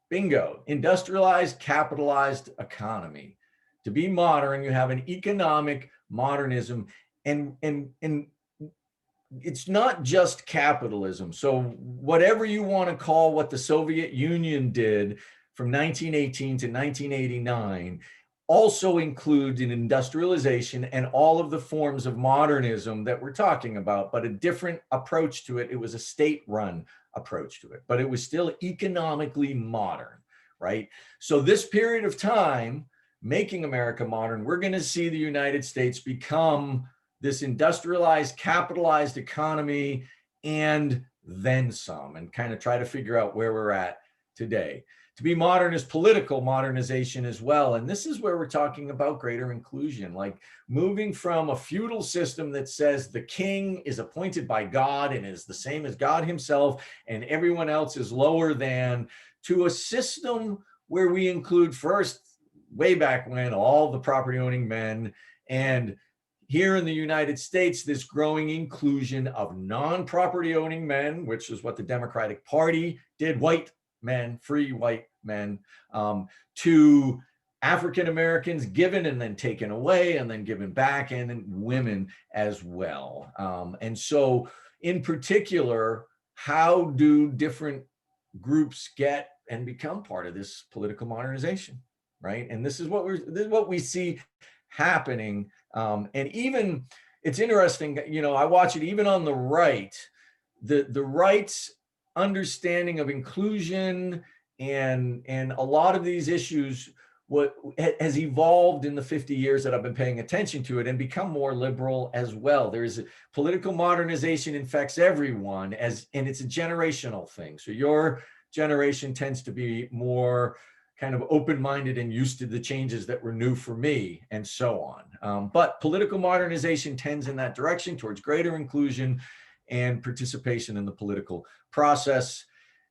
bingo, industrialized, capitalized economy. To be modern, you have an economic modernism, and it's not just capitalism. So whatever you want to call what the Soviet Union did from 1918 to 1989 also includes an industrialization and all of the forms of modernism that we're talking about, but a different approach to it. It was a state-run approach to it, but it was still economically modern, right? So this period of time, making America modern, we're going to see the United States become this industrialized, capitalized economy and then some, and kind of try to figure out where we're at today. To be modern is political modernization as well. And this is where we're talking about greater inclusion, like moving from a feudal system that says the king is appointed by God and is the same as God himself, and everyone else is lower than, to a system where we include first, way back when, all the property owning men, and here in the United States, this growing inclusion of non-property owning men, which is what the Democratic Party did, white men, free white men, to African Americans given and then taken away and then given back, and then women as well. And so in particular, how do different groups get and become part of this political modernization, right? And this is what we see happening. And even, it's interesting, I watch it even on the right, the right's understanding of inclusion and a lot of these issues, what has evolved in the 50 years that I've been paying attention to it, and become more liberal as well. There's political modernization infects everyone, and it's a generational thing. So your generation tends to be more kind of open-minded and used to the changes that were new for me, and so on. But political modernization tends in that direction, towards greater inclusion and participation in the political process.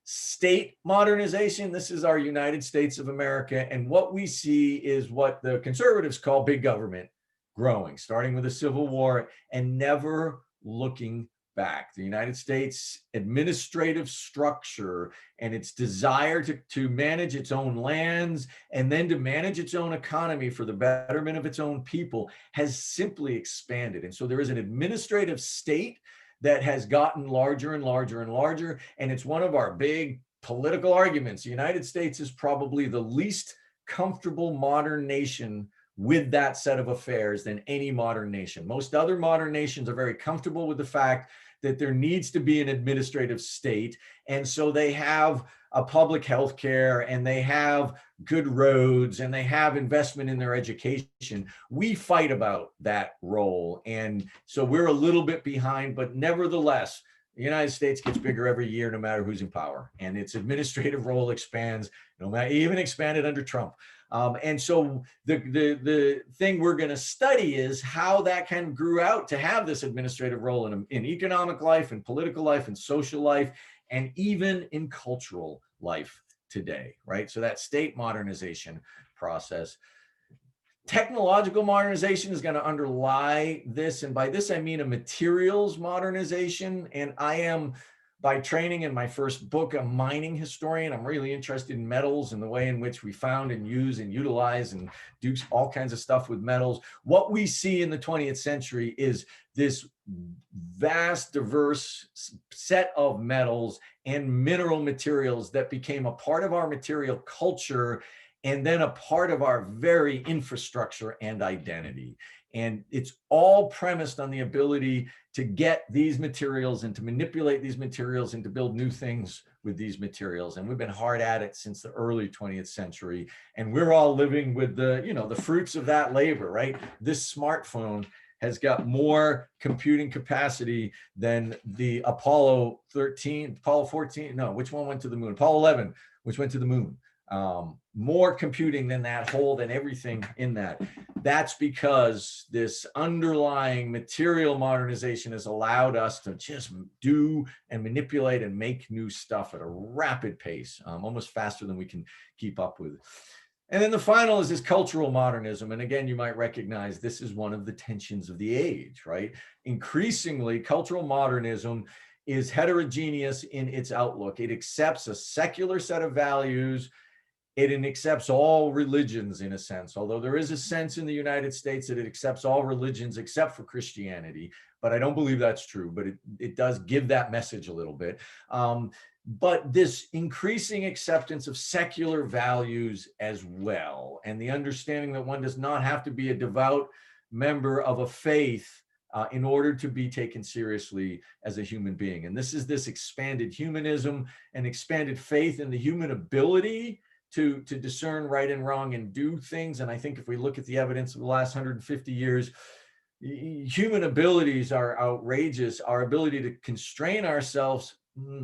State modernization, this is our United States of America, and what we see is what the conservatives call big government growing, starting with the Civil War and never looking back. The United States administrative structure and its desire to manage its own lands and then to manage its own economy for the betterment of its own people has simply expanded. And so there is an administrative state that has gotten larger and larger and larger. And it's one of our big political arguments. The United States is probably the least comfortable modern nation with that set of affairs than any modern nation. Most other modern nations are very comfortable with the fact that there needs to be an administrative state. And so they have a public health care, and they have good roads, and they have investment in their education. We fight about that role. And so we're a little bit behind, but nevertheless, the United States gets bigger every year, no matter who's in power. And its administrative role expands, no matter, even expanded under Trump. And so the thing we're going to study is how that kind of grew out to have this administrative role in economic life and political life and social life, and even in cultural life today, right? So that state modernization process. Technological modernization is going to underlie this. And by this, I mean a materials modernization. And I am, by training in my first book, a mining historian. I'm really interested in metals and the way in which we found and use and utilize and do all kinds of stuff with metals. What we see in the 20th century is this vast, diverse set of metals and mineral materials that became a part of our material culture and then a part of our very infrastructure and identity. And it's all premised on the ability to get these materials and to manipulate these materials and to build new things with these materials. And we've been hard at it since the early 20th century. And we're all living with the fruits of that labor, right? This smartphone has got more computing capacity than the Apollo 13, Apollo 14, no, which one went to the moon? Apollo 11, which went to the moon. More computing than that whole, than everything in that. That's because this underlying material modernization has allowed us to just do and manipulate and make new stuff at a rapid pace, almost faster than we can keep up with. And then the final is this cultural modernism. And again, you might recognize this is one of the tensions of the age, right? Increasingly, cultural modernism is heterogeneous in its outlook. It accepts a secular set of values. It accepts all religions in a sense, although there is a sense in the United States that it accepts all religions except for Christianity. But I don't believe that's true, but it does give that message a little bit. But this increasing acceptance of secular values as well, and the understanding that one does not have to be a devout member of a faith in order to be taken seriously as a human being. And this is this expanded humanism and expanded faith in the human ability to discern right and wrong and do things. And I think if we look at the evidence of the last 150 years, human abilities are outrageous. Our ability to constrain ourselves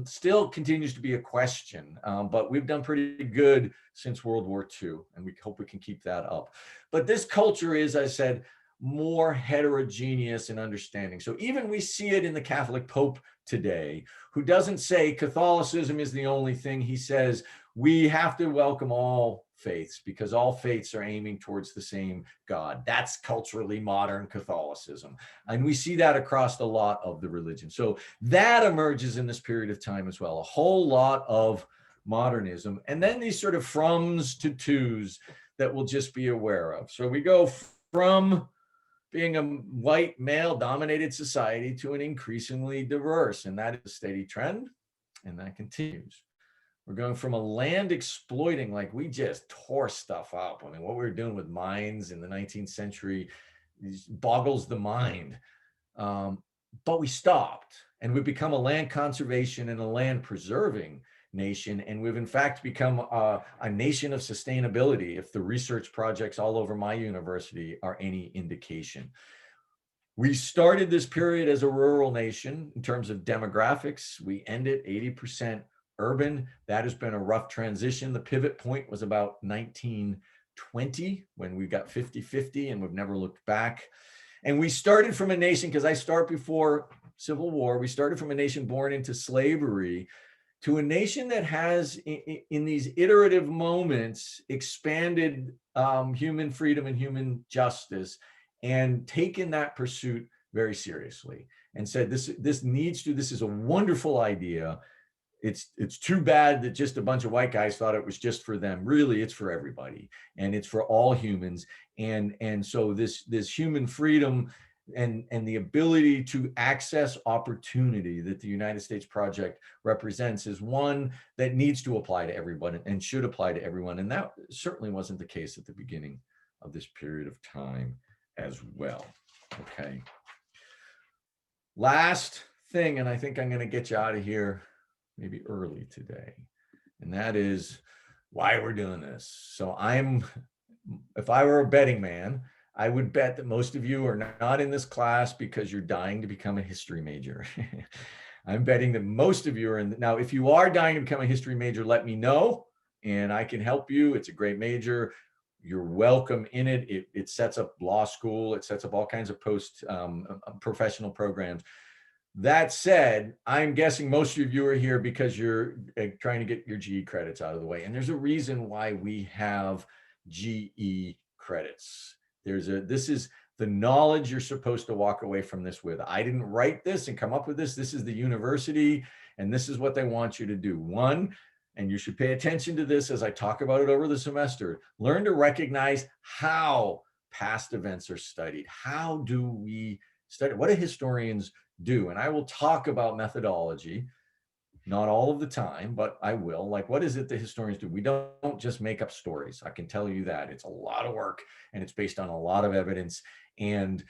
still continues to be a question, but we've done pretty good since World War II, and we hope we can keep that up. But this culture is, as I said, more heterogeneous in understanding. So even we see it in the Catholic Pope today, who doesn't say Catholicism is the only thing. He says we have to welcome all faiths because all faiths are aiming towards the same God. That's culturally modern Catholicism. And we see that across a lot of the religion. So that emerges in this period of time as well, a whole lot of modernism. And then these sort of froms to tos that we'll just be aware of. So we go from being a white male dominated society to an increasingly diverse, and that is a steady trend, and that continues. We're going from a land exploiting, like we just tore stuff up. I mean, what we were doing with mines in the 19th century boggles the mind. But we stopped, and we've become a land conservation and a land preserving nation. And we've in fact become a nation of sustainability, if the research projects all over my university are any indication. We started this period as a rural nation in terms of demographics. We ended 80% urban. That has been a rough transition. The pivot point was about 1920 when we got 50-50, and we've never looked back. And we started from a nation, because I start before Civil War, we started from a nation born into slavery to a nation that has, in these iterative moments, expanded human freedom and human justice and taken that pursuit very seriously and said, this is a wonderful idea. It's too bad that just a bunch of white guys thought it was just for them. Really, it's for everybody, and it's for all humans. And so this human freedom and the ability to access opportunity that the United States Project represents is one that needs to apply to everyone and should apply to everyone. And that certainly wasn't the case at the beginning of this period of time as well. Okay. Last thing, and I think I'm going to get you out of here maybe early today, and that is why we're doing this. So if I were a betting man, I would bet that most of you are not in this class because you're dying to become a history major. I'm betting that most of you are in. Now, if you are dying to become a history major, let me know and I can help you. It's a great major. You're welcome in it. It sets up law school. It sets up all kinds of professional programs. That said, I'm guessing most of you are here because you're trying to get your GE credits out of the way. And there's a reason why we have GE credits. This is the knowledge you're supposed to walk away from this with. I didn't write this and come up with this. This is the university, and this is what they want you to do. One, and you should pay attention to this as I talk about it over the semester, learn to recognize how past events are studied. How do we study? What do historians do? And I will talk about methodology, not all of the time, but I will. Like, what is it that historians do? We don't just make up stories. I can tell you that. It's a lot of work, and it's based on a lot of evidence. And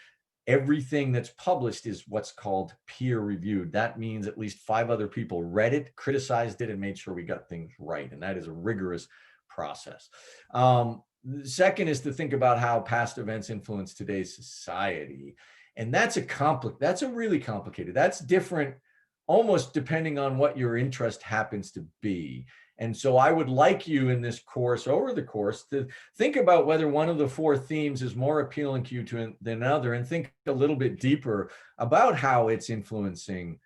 everything that's published is what's called peer reviewed. That means at least 5 other people read it, criticized it, and made sure we got things right. And that is a rigorous process. The second is to think about how past events influence today's society. And that's a really complicated, that's different almost depending on what your interest happens to be. And so I would like you in this course, over the course, to think about whether one of the 4 themes is more appealing to you than another, and think a little bit deeper about how it's influencing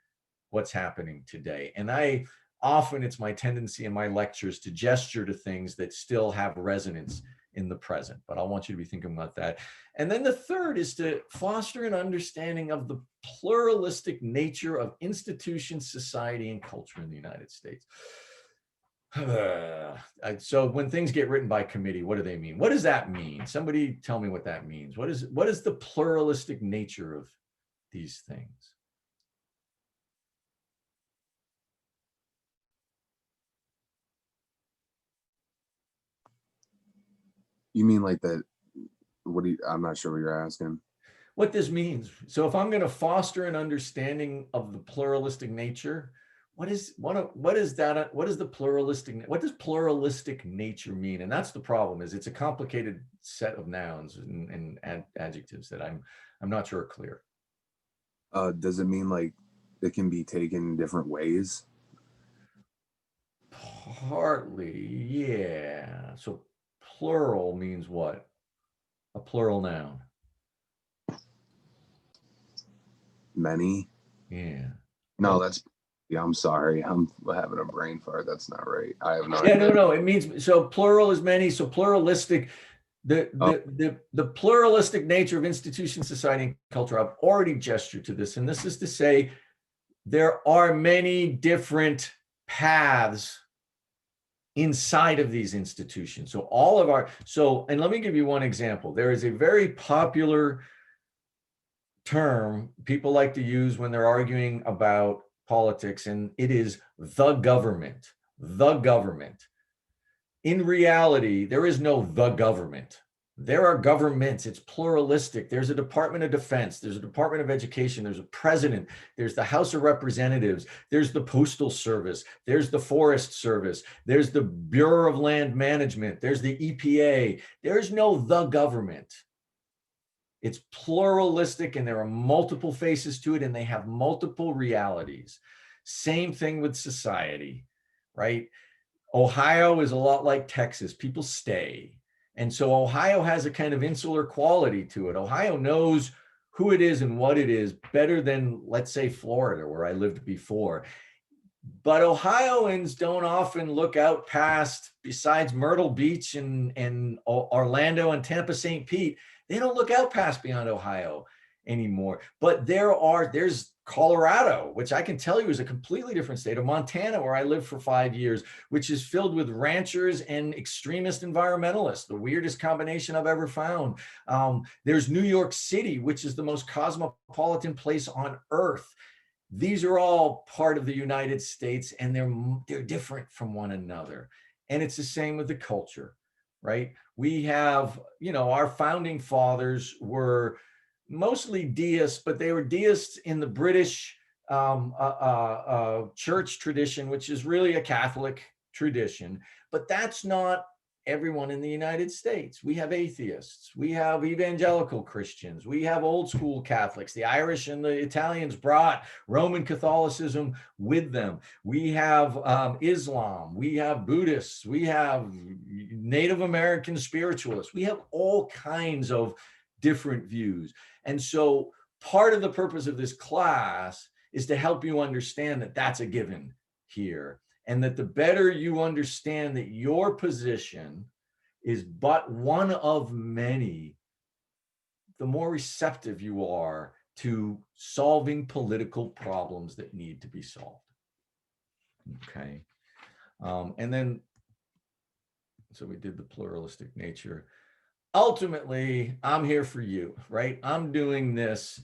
what's happening today. And it's my tendency in my lectures to gesture to things that still have resonance in the present, but I want you to be thinking about that. And then the third is to foster an understanding of the pluralistic nature of institutions, society, and culture in the United States. So when things get written by committee, what do they mean? What does that mean? Somebody tell me what that means. What is the pluralistic nature of these things? You mean like that? I'm not sure what you're asking. What this means. So if I'm going to foster an understanding of the pluralistic nature, what does pluralistic nature mean? And that's the problem, is it's a complicated set of nouns and adjectives that I'm not sure are clear. Does it mean like it can be taken different ways? partly, yeah. So plural means what? A plural noun. Many. Yeah. No, that's, yeah, I'm sorry. I'm having a brain fart. That's not right. I have no Yeah, idea. no. It means so plural is many. So pluralistic, Oh, the pluralistic nature of institution, society, and culture. I've already gestured to this, and this is to say there are many different paths inside of these institutions. So all of our, so, and let me give you one example. There is a very popular term people like to use when they're arguing about politics, and it is the government. The government. In reality, there is no the government. There are governments. It's pluralistic. There's a Department of Defense. There's a Department of Education. There's a president. There's the House of Representatives. There's the Postal Service. There's the Forest Service. There's the Bureau of Land Management. There's the EPA. There's no the government. It's pluralistic and there are multiple faces to it and they have multiple realities. Same thing with society, right? Ohio is a lot like Texas. People stay. And so Ohio has a kind of insular quality to it. Ohio knows who it is and what it is better than, let's say, Florida, where I lived before. But Ohioans don't often look out past, besides Myrtle Beach and Orlando and Tampa St. Pete, they don't look out past beyond Ohio anymore. But there's Colorado, which I can tell you is a completely different state, of Montana, where I lived for 5 years, which is filled with ranchers and extremist environmentalists, the weirdest combination I've ever found. There's New York City, which is the most cosmopolitan place on earth. These are all part of the United States and they're different from one another. And it's the same with the culture, right? We have, our founding fathers were mostly deists, but they were deists in the British church tradition, which is really a Catholic tradition. But that's not everyone in the United States. We have atheists, we have evangelical Christians, we have old school Catholics. The Irish and the Italians brought Roman Catholicism with them. We have Islam, we have Buddhists, we have Native American spiritualists, we have all kinds of different views. And so part of the purpose of this class is to help you understand that that's a given here. And that the better you understand that your position is but one of many, the more receptive you are to solving political problems that need to be solved. Okay. And then, so we did the pluralistic nature. Ultimately, I'm here for you, right? I'm doing this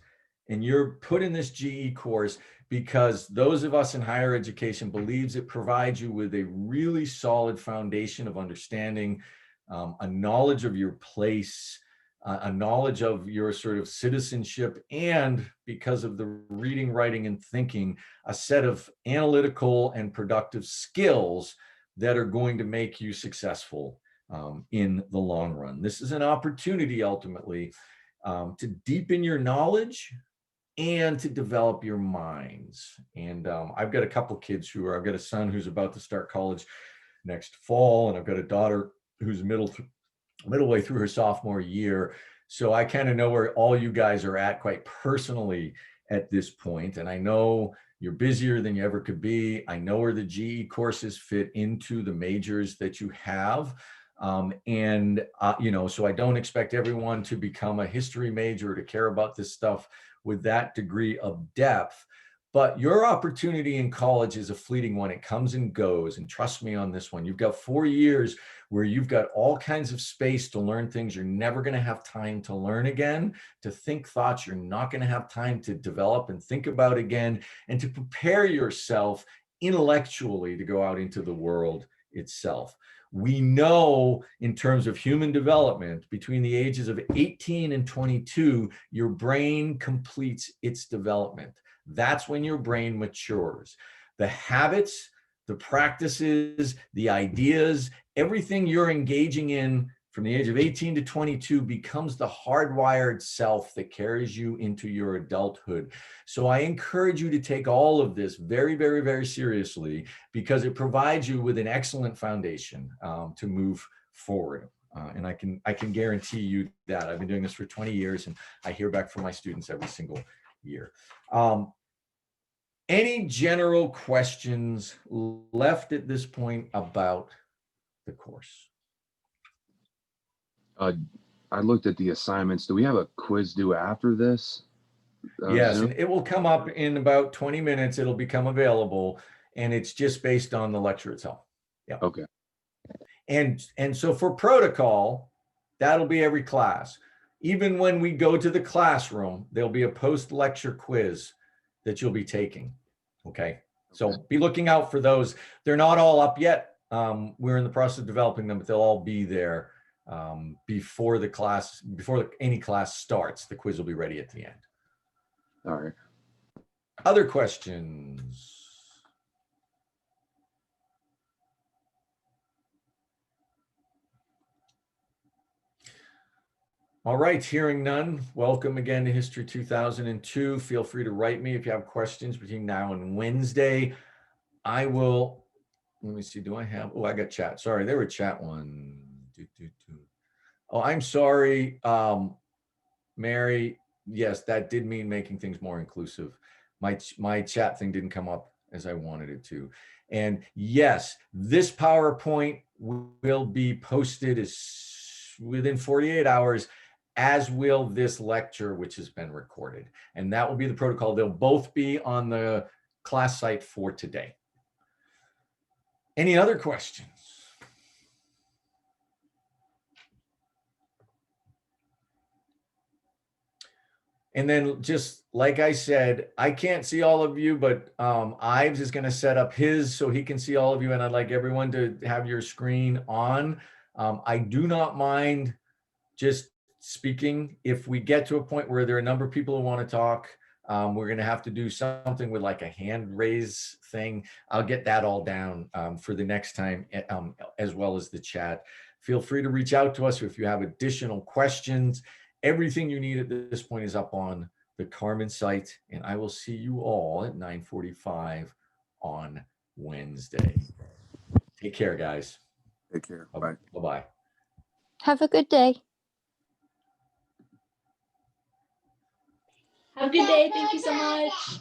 and you're put in this GE course because those of us in higher education believes it provides you with a really solid foundation of understanding, a knowledge of your place, a knowledge of your sort of citizenship, and because of the reading, writing, and thinking, a set of analytical and productive skills that are going to make you successful in the long run. This is an opportunity ultimately to deepen your knowledge and to develop your minds. And I've got a couple kids I've got a son who's about to start college next fall, and I've got a daughter who's middle way through her sophomore year. So I kind of know where all you guys are at quite personally at this point. And I know you're busier than you ever could be. I know where the GE courses fit into the majors that you have. So I don't expect everyone to become a history major or to care about this stuff with that degree of depth. But your opportunity in college is a fleeting one. It comes and goes. And trust me on this one. You've got 4 years where you've got all kinds of space to learn things you're never going to have time to learn again, to think thoughts you're not going to have time to develop and think about again, and to prepare yourself intellectually to go out into the world itself. We know in terms of human development, between the ages of 18 and 22, your brain completes its development. That's when your brain matures. The habits, the practices, the ideas, everything you're engaging in from the age of 18 to 22 becomes the hardwired self that carries you into your adulthood. So I encourage you to take all of this very, very, very seriously, because it provides you with an excellent foundation to move forward. And I can guarantee you that. I've been doing this for 20 years, and I hear back from my students every single year. Any general questions left at this point about the course? I looked at the assignments. Do we have a quiz due after this? Yes, Zoom? and it will come up in about 20 minutes. It'll become available, and it's just based on the lecture itself. Yeah. Okay. And so for protocol, that'll be every class. Even when we go to the classroom, there'll be a post-lecture quiz that you'll be taking. Okay. So be looking out for those. They're not all up yet. We're in the process of developing them, but they'll all be there before any class starts. The quiz will be ready at the end. All right. Other questions? All right, hearing none, welcome again to History 2002. Feel free to write me if you have questions between now and Wednesday. I will, let me see, do I have, oh, I got chat. Sorry, there were chat ones. Oh, I'm sorry, Mary. Yes, that did mean making things more inclusive. My chat thing didn't come up as I wanted it to. And yes, this PowerPoint will be posted within 48 hours, as will this lecture, which has been recorded. And that will be the protocol. They'll both be on the class site for today. Any other questions? And then just like I said, I can't see all of you, but Ives is going to set up his so he can see all of you. And I'd like everyone to have your screen on. I do not mind just speaking. If we get to a point where there are a number of people who want to talk, we're going to have to do something with like a hand raise thing. I'll get that all down for the next time, as well as the chat. Feel free to reach out to us if you have additional questions. Everything you need at this point is up on the Carmen site, and I will see you all at 9:45 on Wednesday. Take care, guys. Take care. Bye. Bye-bye. Have a good day. Have a good day. Thank you so much.